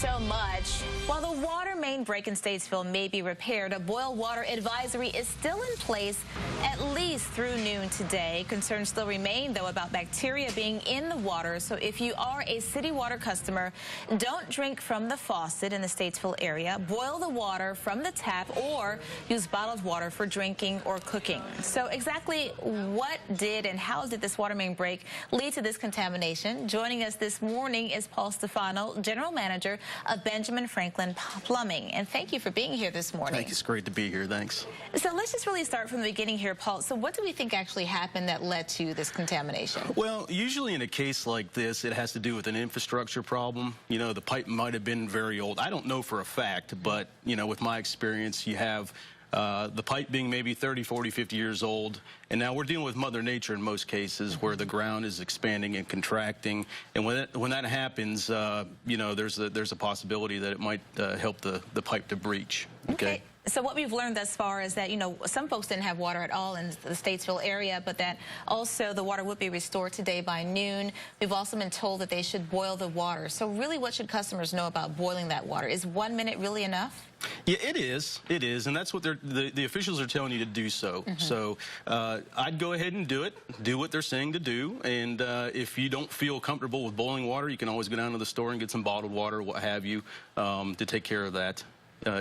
so much. While the water main break in Statesville may be repaired, a boil water advisory is still in place at least through noon today. Concerns still remain, though, about bacteria being in the water. So if you are a city water customer, don't drink from the faucet in the Statesville area. Boil the water from the tap or use bottled water for drinking or cooking. So exactly what did and how did this water main break lead to this contamination? Joining us this morning is Paul Stefano, General Manager of Benjamin Franklin Plumbing. And thank you for being here this morning. Thank you. It's great to be here. Thanks. So let's just really start from the beginning here, Paul. So what do we think actually happened that led to this contamination? Well, usually in a case like this, it has to do with an infrastructure problem. You know, the pipe might have been very old. I don't know for a fact, but, you know, with my experience, you have the pipe being maybe 30, 40, 50 years old. And now we're dealing with Mother Nature in most cases where the ground is expanding and contracting. And when that happens, you know, there's a possibility that it might help the pipe to breach. Okay. So what we've learned thus far is that, you know, some folks didn't have water at all in the Statesville area, but that also the water would be restored today by noon. We've also been told that they should boil the water. So really, what should customers know about boiling that water? Is 1 minute really enough? Yeah, it is. It is, and that's what the officials are telling you to do so. So I'd go ahead and do it. Do what they're saying to do, and if you don't feel comfortable with boiling water, you can always go down to the store and get some bottled water, what have you, to take care of that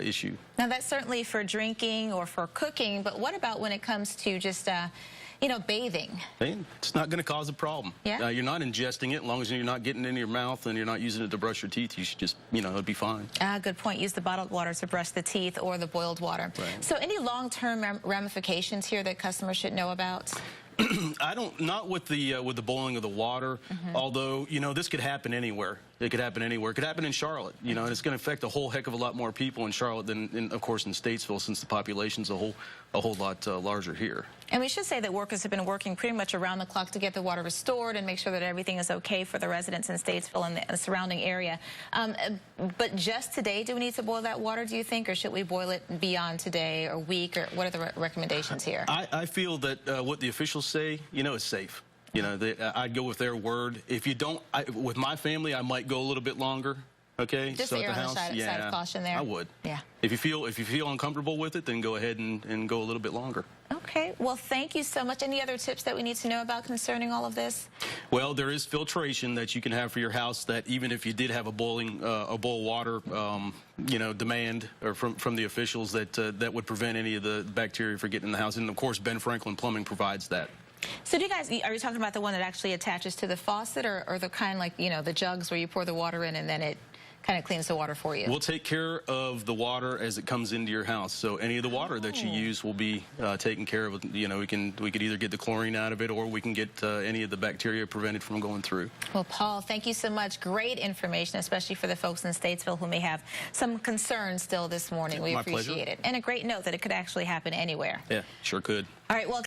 issue. Now, that's certainly for drinking or for cooking, but what about when it comes to just you know, bathing? It's not going to cause a problem. Yeah? You're not ingesting it. As long as you're not getting it in your mouth and you're not using it to brush your teeth, you should just, you know, it'll be fine. Good point. Use the bottled water to brush the teeth or the boiled water. Right. So any long-term ramifications here that customers should know about? Not with the boiling of the water, although, you know, this could happen anywhere. It could happen anywhere. It could happen in Charlotte, you know, and it's going to affect a whole heck of a lot more people in Charlotte than, of course, in Statesville, since the population's a whole lot larger here. And we should say that workers have been working pretty much around the clock to get the water restored and make sure that everything is okay for the residents in Statesville and the surrounding area. But just today, do we need to boil that water, do you think, or should we boil it beyond today or week, or what are the recommendations here? I feel that what the officials say, you know, is safe. You know, I'd go with their word. If you don't, with my family, I might go a little bit longer. Okay, just err on the side of caution there. I would. Yeah. If you feel uncomfortable with it, then go ahead and go a little bit longer. Okay. Well, thank you so much. Any other tips that we need to know about concerning all of this? Well, there is filtration that you can have for your house. That even if you did have a boil water, you know, demand or from the officials, that would prevent any of the bacteria from getting in the house. And of course, Ben Franklin Plumbing provides that. So do you guys, are you talking about the one that actually attaches to the faucet, or the kind like, you know, the jugs where you pour the water in and then it kind of cleans the water for you? We'll take care of the water as it comes into your house. So any of the water that you use will be taken care of. You know, we could either get the chlorine out of it, or we can get any of the bacteria prevented from going through. Well, Paul, thank you so much. Great information, especially for the folks in Statesville who may have some concerns still this morning. We appreciate it. And a great note that it could actually happen anywhere. Yeah, sure could. All right, well.